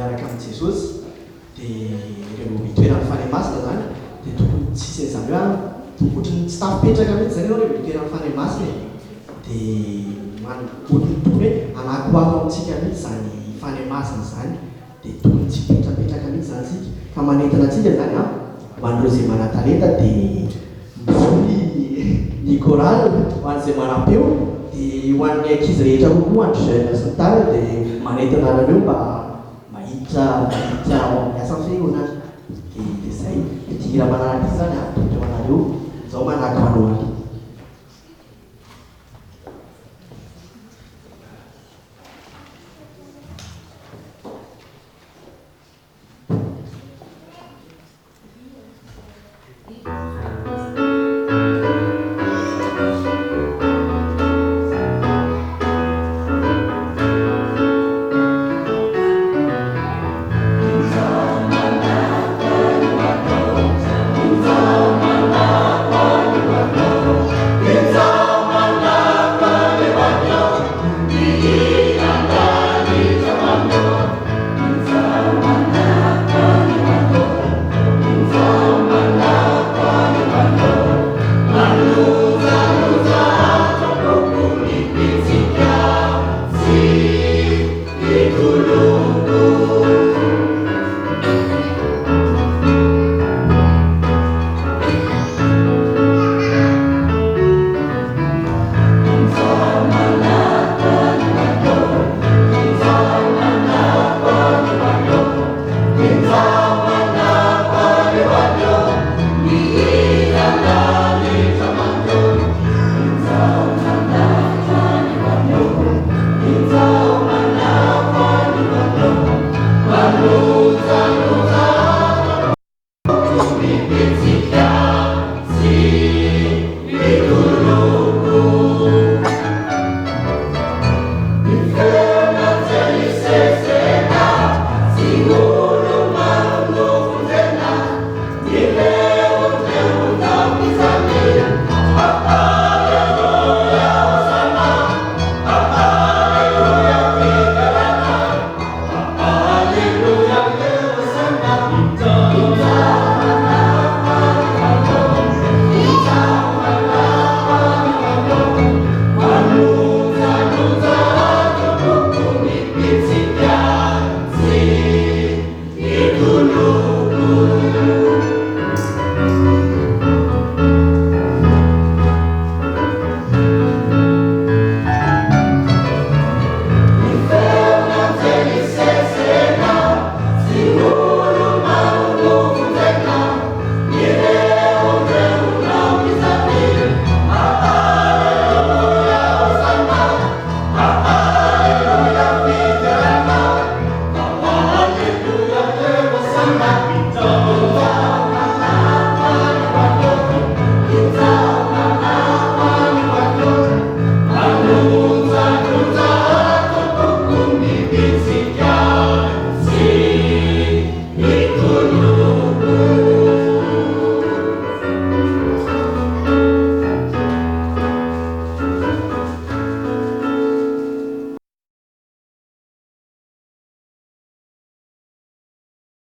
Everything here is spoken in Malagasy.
miaraka amin'ny Jesosy dia ireo itoeran'ny fanahy-masina zany dia tokony tsisy an'izany hoe ohatrany tsy tafipetraka mihitsy zany ianao rehefa itoeran'ny fanahy-masina dia tokony hoe anakoako amintsika mihitsy zany fanahy-masina zany dia tokony tsy petrapetraka mihitsy zany sika ka manentana antsika zany hoan'ireo izay manan-talenta dia mivory ny chorale ho an'izay manam-peo dia ho an'ny ankizy rehetra kokoa andro jeune sy ny tariny dia manentana anareo mba mahiditra ao amin'ny asan'ny fiangonana dia izay hira manaraka izy zany tokony ho anareo izao manahaka manao